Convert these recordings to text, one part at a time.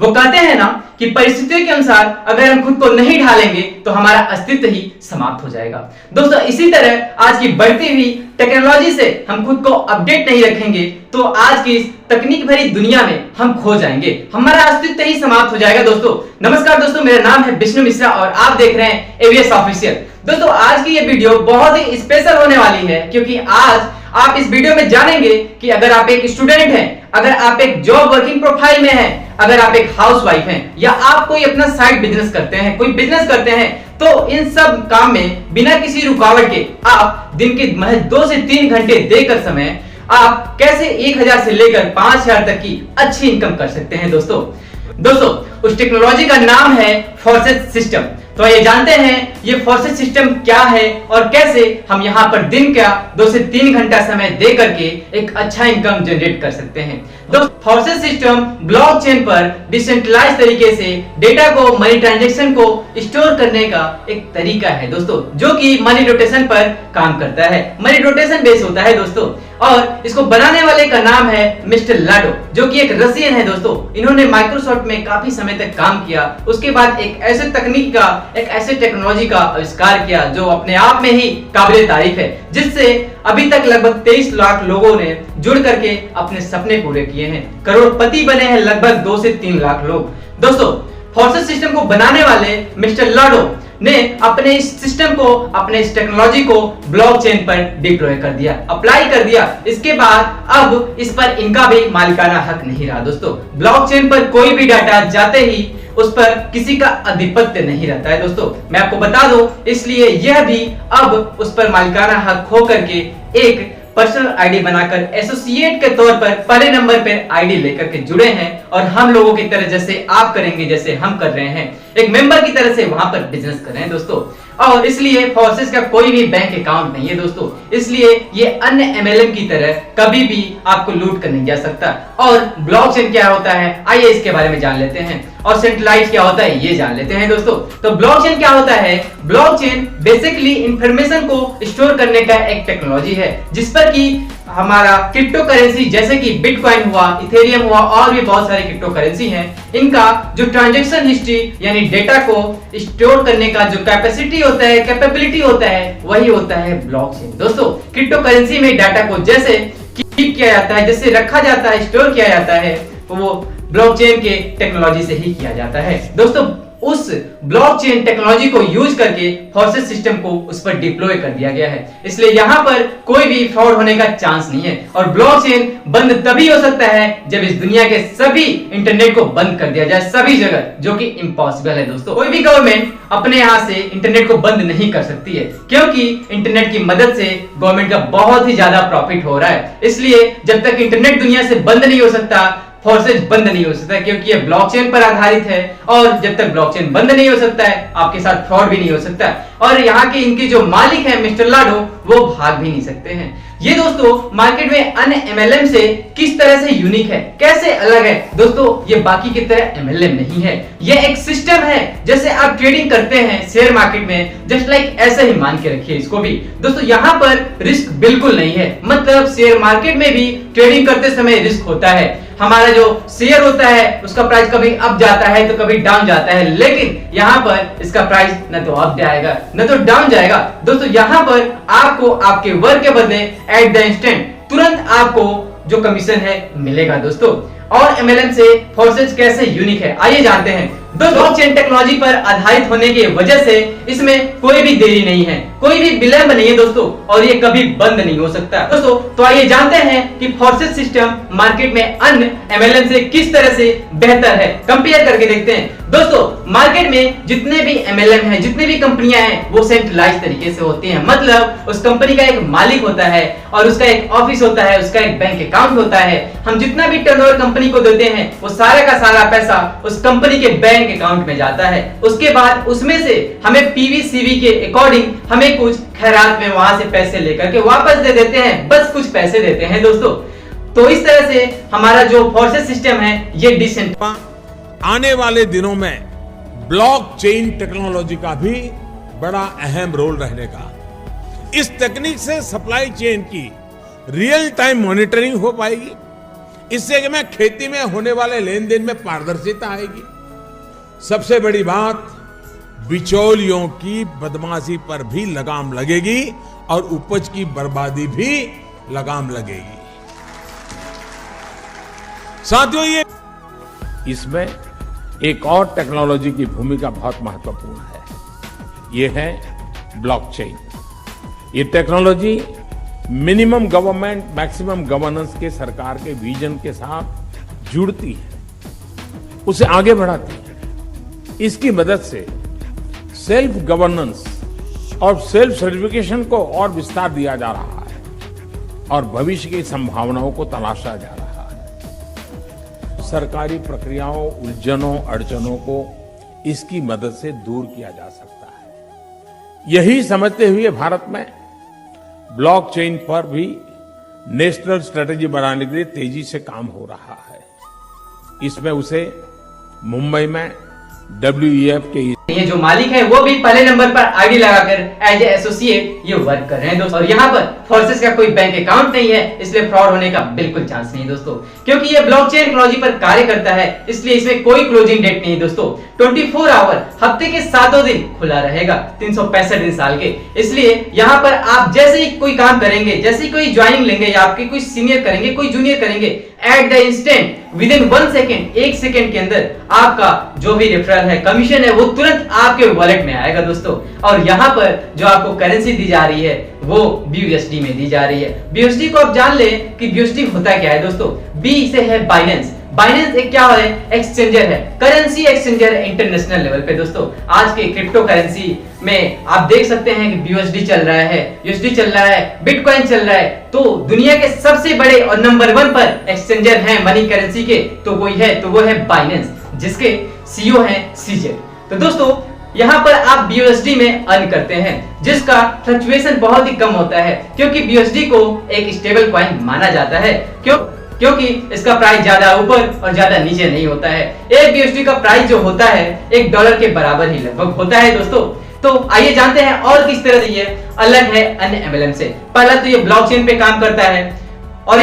वो कहते हैं ना कि परिस्थितियों के अनुसार अगर हम खुद को नहीं ढालेंगे तो हमारा अस्तित्व ही समाप्त हो जाएगा। दोस्तों इसी तरह आज की बढ़ती हुई टेक्नोलॉजी से हम खुद को अपडेट नहीं रखेंगे तो आज की इस तकनीक भरी दुनिया में हम खो जाएंगे, हमारा अस्तित्व ही समाप्त हो जाएगा। दोस्तों नमस्कार दोस्तों, मेरा नाम है विष्णु मिश्रा और आप देख रहे हैं एवीएस ऑफिशियल। दोस्तों आज की ये वीडियो बहुत ही स्पेशल होने वाली है क्योंकि आज आप इस वीडियो में जानेंगे कि अगर आप एक स्टूडेंट हैं, अगर आप एक जॉब वर्किंग प्रोफाइल में हैं, अगर आप एक हाउसवाइफ हैं या आप कोई अपना साइड बिजनेस करते हैं, कोई बिजनेस करते हैं, तो इन सब काम में बिना किसी रुकावट के आप दिन के महज 2 से 3 घंटे देकर समय आप कैसे 1000 से लेकर 5000 तक की अच्छी इनकम कर सकते हैं। दोस्तों उस टेक्नोलॉजी का नाम है फोर्सेस सिस्टम। तो ये जानते हैं ये फोर्सेस सिस्टम क्या है और कैसे हम यहाँ पर दिन का 2 से 3 घंटा समय दे करके एक अच्छा इनकम जनरेट कर सकते हैं। दोस्तों फोर्सेस सिस्टम ब्लॉकचेन पर डिसेंट्रलाइज तरीके से डेटा को, मनी ट्रांजैक्शन को स्टोर करने का एक तरीका है दोस्तों, जो कि मनी रोटेशन पर काम करता है, मनी रोटेशन बेस होता है दोस्तों। और इसको बनाने वाले का नाम है मिस्टर लाडो, जो कि एक रशियन है दोस्तों। इन्होंने माइक्रोसॉफ्ट में काफी समय तक काम किया, उसके बाद एक ऐसे तकनीक का, एक ऐसे टेक्नोलॉजी का आविष्कार किया जो अपने आप में ही काबिल तारीफ है, जिससे अभी तक लगभग 23 लाख लोगों ने जुड़ करके अपने सपने पूरे किए हैं, करोड़पति बने हैं लगभग 2 से 3 लाख लोग। दोस्तों फोर्सेस सिस्टम को बनाने वाले मिस्टर लाडो ने अपने इस सिस्टम को, अपने इस टेक्नोलॉजी को ब्लॉकचेन पर डिप्लॉय कर दिया, अप्लाई कर दिया। इसके बाद अब इस पर इनका भी मालिकाना हक नहीं रहा दोस्तों। ब्लॉकचेन पर कोई भी डाटा जाते ही उस पर किसी का आधिपत्य नहीं रहता है दोस्तों, मैं आपको बता दूं। इसलिए यह भी अब उस पर मालिकाना हक खो करके एक पर्सनल आईडी बनाकर एसोसिएट के तौर पर पहले नंबर पर आईडी लेकर के जुड़े हैं और हम लोगों की तरह जैसे आप करेंगे, जैसे हम कर रहे हैं, एक मेंबर की तरह से वहां पर बिजनेस कर रहे हैं दोस्तों। और इसलिए फोर्सेस का कोई भी बैंक अकाउंट नहीं है दोस्तों, इसलिए ये अन्य एमएलएम की तरह कभी भी आपको लूट कर नहीं जा सकता। और ब्लॉकचेन क्या होता है आइए इसके बारे में जान लेते हैं, और सेंट्रलाइज क्या होता है ये जान लेते हैं दोस्तों। तो ब्लॉकचेन क्या होता है? ब्लॉकचेन बेसिकली इंफॉर्मेशन को स्टोर करने का एक टेक्नोलॉजी है जिस पर कि हमारा क्रिप्टो करेंसी जैसे कि बिटकॉइन हुआ, इथेरियम हुआ और भी बहुत सारे क्रिप्टो करेंसी हैं, इनका जो ट्रांजैक्शन हिस्ट्री यानी डेटा को स्टोर करने का जो कैपेसिटी होता है, कैपेबिलिटी होता है, वही होता है ब्लॉकचेन। दोस्तों क्रिप्टो करेंसी में डाटा को जैसे कीप किया जाता है, जैसे रखा जाता है, स्टोर किया जाता है, वो ब्लॉकचेन के टेक्नोलॉजी से ही किया जाता है दोस्तों। उस ब्लॉकचेन टेक्नोलॉजी को यूज करके फोर्सेस सिस्टम को उस पर डिप्लॉय कर दिया गया है, इसलिए यहाँ पर कोई भी फ्रॉड होने का चांस नहीं है। और ब्लॉकचेन बंद तभी हो सकता है जब इस दुनिया के सभी इंटरनेट को बंद कर दिया जाए, सभी जगह, जो कि इम्पॉसिबल है दोस्तों। कोई भी गवर्नमेंट अपने यहाँ से इंटरनेट को बंद नहीं कर सकती है क्योंकि इंटरनेट की मदद से गवर्नमेंट का बहुत ही ज्यादा प्रॉफिट हो रहा है। इसलिए जब तक इंटरनेट दुनिया से बंद नहीं हो सकता, फोर्सेस बंद नहीं हो सकता, क्योंकि ये ब्लॉकचेन पर आधारित है। और जब तक ब्लॉकचेन बंद नहीं हो सकता है, आपके साथ फ्रॉड भी नहीं हो सकता। और यहाँ के इनके जो मालिक हैं मिस्टर लाडो, वो भाग भी नहीं सकते हैं। ये दोस्तों मार्केट में अन्य एमएलएम से किस तरह से यूनिक है, कैसे अलग है दोस्तों, ये बाकी की तरह एमएलएम नहीं है, ये एक सिस्टम है। जैसे आप ट्रेडिंग करते हैं शेयर मार्केट में, जस्ट लाइक ऐसे ही मान के रखिए इसको भी दोस्तों। यहाँ पर रिस्क बिल्कुल नहीं है, मतलब शेयर मार्केट में भी ट्रेडिंग करते समय रिस्क होता है। हमारा जो शेयर होता है उसका प्राइस कभी अप जाता है तो कभी डाउन जाता है, लेकिन यहाँ पर इसका प्राइस न तो अप जाएगा न तो डाउन जाएगा दोस्तों। यहाँ पर आपको आपके वर्क के बदले एट द इंस्टेंट तुरंत आपको जो कमीशन है मिलेगा दोस्तों। और एमएलएम से फोर्सेस कैसे यूनिक है आइए जानते हैं। ब्लॉकचेन टेक्नोलॉजी पर आधारित होने की वजह से इसमें कोई भी देरी नहीं है, कोई भी विलंब नहीं है दोस्तों, और ये कभी बंद नहीं हो सकता दोस्तों। तो आइए जानते हैं कि फोर्सेस सिस्टम मार्केट में अन्य एमएलएम से किस तरह से बेहतर है, कंपेयर करके देखते हैं दोस्तों। मार्केट में जितने भी एमएलएम हैं, जितने भी कंपनियां हैं, वो सेंट्रलाइज तरीके से होती हैं, मतलब उस कंपनी का एक मालिक होता है और उसका एक ऑफिस होता है, उसका एक बैंक अकाउंट होता है। हम जितना भी टर्नओवर कंपनी को देते हैं वो सारा का सारा पैसा उस कंपनी के बैंक अकाउंट में जाता है। उसके बाद उसमें से हमें पीवीसीवी के अकॉर्डिंग हमें कुछ खैरात में वहां से पैसे लेकर के वापस दे देते हैं, बस कुछ पैसे देते हैं दोस्तों। तो इस तरह से हमारा जो फोर्सेस सिस्टम है ये डिसेंट। आने वाले दिनों में ब्लॉकचेन टेक्नोलॉजी का भी बड़ा अहम रोल रहेगा। इस तकनीक से सप्लाई चेन की रियल टाइम मॉनिटरिंग हो पाएगी, इससे कि मैं खेती में होने वाले लेन देन में पारदर्शिता आएगी। सबसे बड़ी बात, बिचौलियों की बदमाशी पर भी लगाम लगेगी और उपज की बर्बादी भी लगाम लगेगी। साथियों, ये इसमें एक और टेक्नोलॉजी की भूमिका बहुत महत्वपूर्ण है। ये है ब्लॉकचेन। ये technology minimum government maximum governance के सरकार के विजन के साथ जुड़ती है, उसे आगे बढ़ाती है। इसकी मदद से सेल्फ गवर्नेंस और सेल्फ सर्टिफिकेशन को और विस्तार दिया जा रहा है और भविष्य की संभावनाओं को तलाशा जा रहा है। सरकारी प्रक्रियाओं, उलझनों, अड़चनों को इसकी मदद से दूर किया जा सकता है। यही समझते हुए भारत में ब्लॉकचेन पर भी नेशनल स्ट्रेटेजी बनाने के लिए तेजी से काम हो रहा है। इसमें उसे मुंबई में WEF के ये जो मालिक है वो भी पहले नंबर पर आईडी लगाकर एज एसोसिएट ये वर्क कर रहे हैं दोस्तों। और यहाँ पर फोर्सेस का कोई बैंक अकाउंट नहीं है, इसलिए फ्रॉड होने का बिल्कुल चांस नहीं दोस्तों। क्योंकि ये ब्लॉकचेन टेक्नोलॉजी पर कार्य करता है, इसलिए इसमें कोई क्लोजिंग डेट नहीं दोस्तों। 24 आवर हफ्ते के 7 दिन खुला रहेगा, 365 दिन साल के। इसलिए यहाँ पर आप जैसे ही कोई काम करेंगे, जैसे ही कोई ज्वाइनिंग लेंगे या आपके कोई सीनियर करेंगे, कोई जूनियर करेंगे, at the instant with in 1 second, 1 second के अंदर आपका जो भी रेफरल है, कमीशन है, वो तुरंत आपके वॉलेट में आएगा दोस्तों। और यहाँ पर जो आपको करेंसी दी जा रही है वो BUSD में दी जा रही है। BUSD को आप जान ले कि BUSD होता क्या है दोस्तों। B से है बाइनेंस। बाइनेंस एक क्या है? एक्सचेंजर है, करेंसी एक्सचेंजर है इंटरनेशनल लेवल पे दोस्तों। आज के क्रिप्टो करेंसी में आप देख सकते हैं कि BUSD चल रहा है, USD चल रहा है, बिटकॉइन चल रहा है। तो दुनिया के सबसे बड़े और नंबर 1 पर एक्सचेंजर है मनी करेंसी के, तो कोई है तो वो है बाइनेंस, जिसके CEO हैं CZ। तो दोस्तों यहाँ पर आप BUSD में अर्न करते हैं, जिसका फ्लक्चुएशन बहुत ही कम होता है, क्योंकि BUSD को एक स्टेबल कॉइन माना जाता है। क्योंकि इसका प्राइस ज्यादा ऊपर और ज्यादा नीचे नहीं होता है। एक BUSD का प्राइस जो होता है $1 के बराबर ही लगभग होता है दोस्तों। तो आइए जानते हैं और किस तरह से ये अलग है अन्य MLM से। पहला तो ये ब्लॉकचेन पे काम करता है और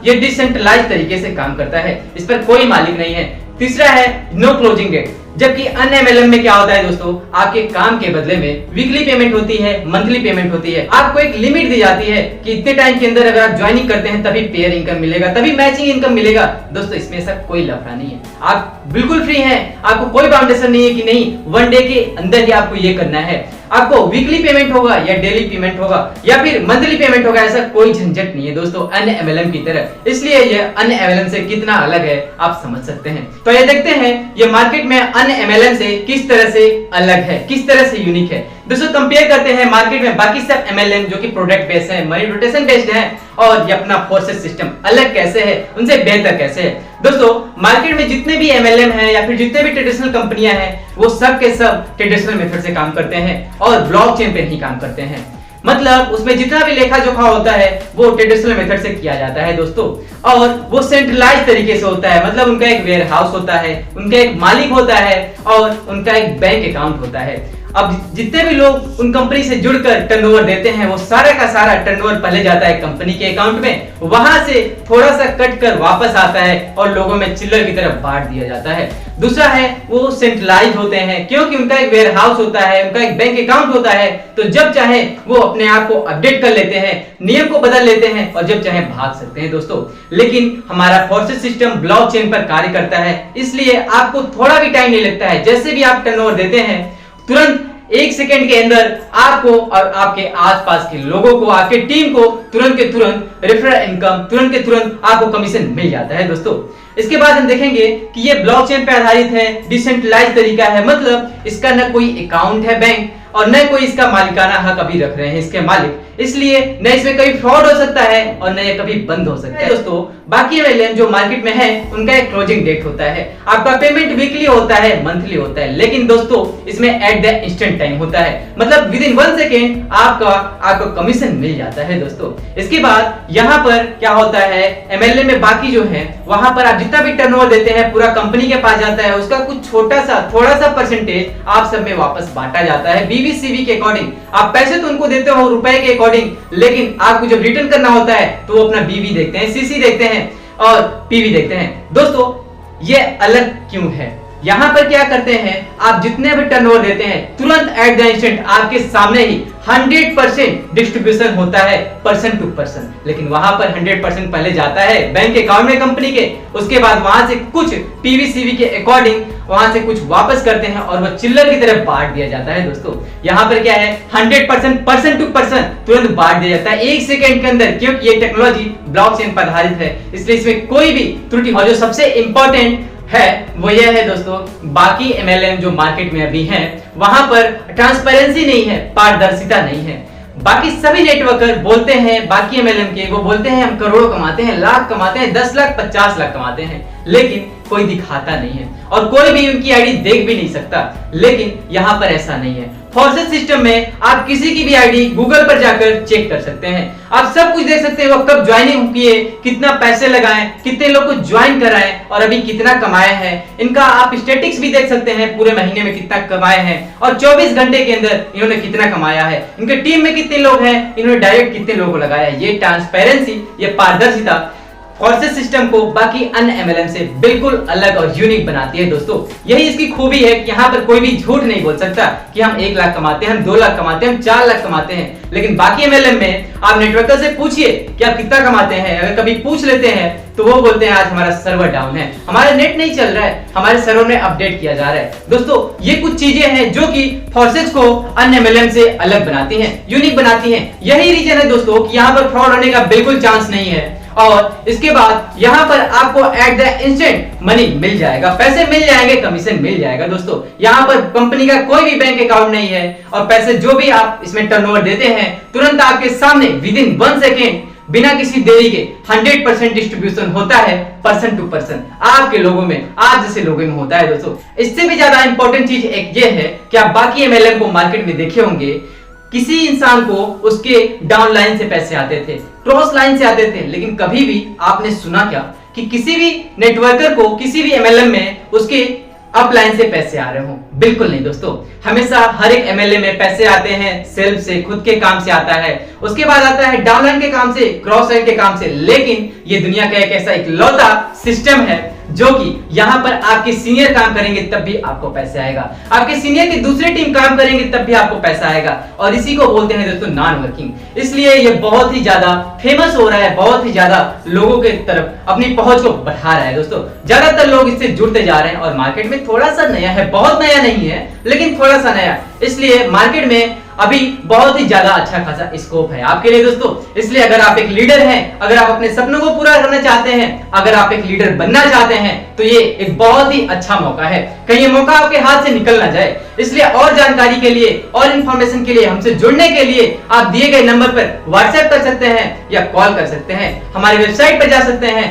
ये डिसेंट्रलाइज तरीके से काम करता है, इस पर कोई मालिक नहीं है। तीसरा है नो क्लोजिंग डेट, जबकि अन्य MLM में क्या होता है दोस्तों, आपके काम के बदले में वीकली पेमेंट होती है, मंथली पेमेंट होती है। आपको एक लिमिट दी जाती है कि इतने टाइम के अंदर अगर आप ज्वाइनिंग करते हैं तभी पेयर इनकम मिलेगा, तभी मैचिंग इनकम मिलेगा। दोस्तों इसमें ऐसा कोई लफड़ा नहीं है, आप बिल्कुल फ्री हैं, आपको कोई बाउंडेशन नहीं है कि नहीं 1 डे के अंदर ही आपको ये करना है। आपको वीकली पेमेंट होगा या डेली पेमेंट होगा या फिर मंथली पेमेंट होगा, ऐसा कोई झंझट नहीं है दोस्तों अन्य MLM की तरह। इसलिए ये अन्य MLM से कितना अलग है आप समझ सकते हैं। तो ये देखते हैं ये मार्केट में अन्य MLM से किस तरह से अलग है, किस तरह से यूनिक है। दोस्तों कंपेयर करते हैं मार्केट में बाकी सब MLM जो कि प्रोडक्ट बेस्ड है, मनी रोटेशन बेस्ड है, और ये अपना फोर्सेस सिस्टम अलग कैसे है, उनसे बेहतर कैसे है। दोस्तों मार्केट में जितने भी MLM है या फिर जितने भी ट्रेडिशनल कंपनियां हैं, वो सब के सब ट्रेडिशनल मेथड से काम करते हैं और ब्लॉकचेन पे नहीं काम करते हैं। मतलब उसमें जितना भी लेखा जोखा होता है वो ट्रेडिशनल मेथड से किया जाता है दोस्तों, और वो सेंट्रलाइज तरीके से होता है। मतलब उनका एक वेयर हाउस होता है, उनका एक मालिक होता है और उनका एक बैंक अकाउंट होता है। अब जितने भी लोग उन कंपनी से जुड़कर टर्नओवर देते हैं, वो सारा का सारा टर्नओवर पहले जाता है कंपनी के अकाउंट में, वहां से थोड़ा सा कट कर वापस आता है और लोगों में चिल्लर की तरफ बांट दिया जाता है। दूसरा है वो सेंट्रलाइज होते हैं, क्योंकि उनका एक वेयर हाउस होता है, उनका एक बैंक अकाउंट होता है, तो जब चाहे वो अपने आप को अपडेट कर लेते हैं, नियम को बदल लेते हैं और जब चाहे भाग सकते हैं दोस्तों। लेकिन हमारा फोर्सेस सिस्टम ब्लॉकचेन पर कार्य करता है, इसलिए आपको थोड़ा भी टाइम नहीं लगता है। जैसे भी आप टर्नओवर देते हैं, तुरंत 1 सेकेंड के अंदर आपको और आपके आसपास के लोगों को, आपके टीम को तुरंत के तुरंत रेफरल इनकम, तुरंत के तुरंत आपको कमीशन मिल जाता है दोस्तों। इसके बाद हम देखेंगे कि ये ब्लॉकचेन पे आधारित है, डिसेंट्रलाइज तरीका है। मतलब इसका न कोई अकाउंट है बैंक और न कोई इसका मालिकाना हक अभी रख रहे हैं इसके मालिक, इसलिए न इसमें कभी फ्रॉड हो सकता है और न ये कभी बंद हो सकता है दोस्तों। बाकी MLM जो मार्केट में है उनका एक क्लोजिंग डेट होता है, आपका पेमेंट वीकली होता है, मंथली होता है, लेकिन दोस्तों इसमें एट द इंस्टेंट टाइम होता है। मतलब विद इन 1 सेकेंड आपको कमीशन मिल जाता है दोस्तों। इसके बाद यहाँ पर क्या होता है, MLM में बाकी जो है वहां पर आप जितना भी टर्नओवर देते हैं पूरा कंपनी के पास जाता है, उसका कुछ थोड़ा सा परसेंटेज आप सब में वापस बांटा जाता है BVCV के अकॉर्डिंग। आप पैसे तो उनको देते हो रुपए के अकॉर्डिंग, लेकिन आपको जब रिटर्न करना होता है तो वो अपना BV देखते हैं, CC देखते हैं और पीवी देखते हैं। दोस्तों ये अलग क्यों है? यहाँ पर क्या करते हैं, आप जितने भी टर्नओवर देते हैं तुरंत एट द इंस्टेंट आपके सामने ही 100% डिस्ट्रीब्यूशन होता है पर्सन टू पर्सन, लेकिन वहां पर 100% पहले जाता है बैंक अकाउंट में कंपनी के, उसके बाद वहां से कुछ पीवीसीवी के अकॉर्डिंग वहां से कुछ वापस करते हैं और वो चिल्लर की तरह बांट दिया जाता है। दोस्तों यहाँ पर क्या है, 100% पर्सन टू पर्सन तुरंत बांट दिया जाता है 1 सेकंड के अंदर, क्योंकि ये टेक्नोलॉजी ब्लॉकचेन पर आधारित है, इसलिए इसमें कोई भी त्रुटि और जो सबसे इंपॉर्टेंट है वो ये है दोस्तों, बाकी एमएलएम जो मार्केट में अभी हैं वहां पर ट्रांसपेरेंसी नहीं है, पारदर्शिता नहीं है। बाकी सभी नेटवर्कर बोलते हैं, बाकी एमएलएम के वो बोलते हैं हम करोड़ों कमाते हैं, लाख कमाते हैं, 10 लाख 50 लाख कमाते हैं, लेकिन कोई दिखाता नहीं है और कोई भी उनकी आईडी देख भी नहीं सकता। लेकिन यहाँ पर ऐसा नहीं है। फॉर्सेस सिस्टम में आप किसी की भी आईडी गूगल पर जाकर चेक कर सकते हैं, आप सब कुछ देख सकते हैं, वो कब ज्वाइनिंग किए, कितना पैसे लगाए, कितने लोग को ज्वाइन कराए और अभी कितना कमाए हैं, इनका आप स्टैटिस्टिक्स भी देख सकते हैं, पूरे महीने में कितना कमाए हैं और 24 घंटे के अंदर इन्होंने कितना कमाया है, इनके टीम में कितने लोग हैं, इन्होंने डायरेक्ट कितने लोगों को लगाया। ये ट्रांसपेरेंसी, ये पारदर्शिता फॉर्सेस सिस्टम को बाकी अन्य एमएलएम से बिल्कुल अलग और यूनिक बनाती है। दोस्तों यही इसकी खूबी है कि यहाँ पर कोई भी झूठ नहीं बोल सकता कि हम 1 लाख कमाते हैं, हम 2 लाख कमाते हैं, हम 4 लाख कमाते हैं। लेकिन बाकी एमएलएम में आप नेटवर्कर से पूछिए कि आप कितना कमाते हैं, अगर कभी पूछ लेते हैं तो वो बोलते हैं आज हमारा सर्वर डाउन है, हमारा नेट नहीं चल रहा है, हमारे सर्वर में अपडेट किया जा रहा है। दोस्तों ये कुछ चीजें हैं जो कि फोर्सेस को अन्य एमएलएम से अलग बनाती हैं, यूनिक बनाती हैं। यही रीजन है दोस्तों कि यहाँ पर फ्रॉड होने का बिल्कुल चांस नहीं है और इसके बाद यहाँ पर आपको एट द इंस्टेंट मनी मिल जाएगा, पैसे मिल जाएंगे, कमीशन मिल जाएगा। दोस्तों यहाँ पर कंपनी का कोई भी बैंक अकाउंट नहीं है और पैसे जो भी आप इसमें टर्नओवर देते हैं तुरंत आपके सामने विदिन 1 सेकेंड बिना किसी देरी के 100% डिस्ट्रीब्यूशन होता है पर्सन टू पर्सन, आपके लोगों में, आप जैसे लोगों में होता है। दोस्तों इससे भी ज्यादा इंपॉर्टेंट चीज एक ये है कि आप बाकी एमएलएम को मार्केट में देखे होंगे, किसी इंसान को उसके डाउन लाइन से पैसे आते थे, क्रॉस लाइन से आते थे, लेकिन कभी भी आपने सुना क्या कि किसी भी नेटवर्कर को किसी भी एमएलएम में उसके अप लाइन से पैसे आ रहे हो? बिल्कुल नहीं दोस्तों, हमेशा हर एक एमएलएम में पैसे आते हैं सेल्फ से, खुद के काम से आता है, उसके बाद आता है डाउन लाइन के काम से, क्रॉस लाइन के काम से। लेकिन ये दुनिया का एक ऐसा इकलौता सिस्टम है जो कि यहाँ पर आपके सीनियर काम करेंगे तब भी आपको पैसे आएगा, आपके सीनियर की दूसरी टीम काम करेंगे तब भी आपको पैसा आएगा, और इसी को बोलते हैं दोस्तों नॉन वर्किंग। इसलिए ये बहुत ही ज्यादा फेमस हो रहा है, बहुत ही ज्यादा लोगों के तरफ अपनी पहुंच को बढ़ा रहा है। दोस्तों ज्यादातर लोग इससे जुड़ते जा रहे हैं और मार्केट में थोड़ा सा नया है, बहुत नया नहीं है लेकिन थोड़ा सा नया, इसलिए मार्केट में अभी बहुत ही ज्यादा अच्छा खासा स्कोप है आपके लिए दोस्तों। इसलिए अगर आप एक लीडर हैं, अगर आप अपने सपनों को पूरा करना चाहते हैं, अगर आप एक लीडर बनना चाहते हैं, तो ये एक बहुत ही अच्छा मौका है, कहीं ये मौका आपके हाथ से निकल ना जाए। इसलिए और जानकारी के लिए और इंफॉर्मेशन के लिए हमसे जुड़ने के लिए आप दिए गए नंबर पर व्हाट्सएप कर सकते हैं या कॉल कर सकते हैं, हमारी वेबसाइट पर जा सकते हैं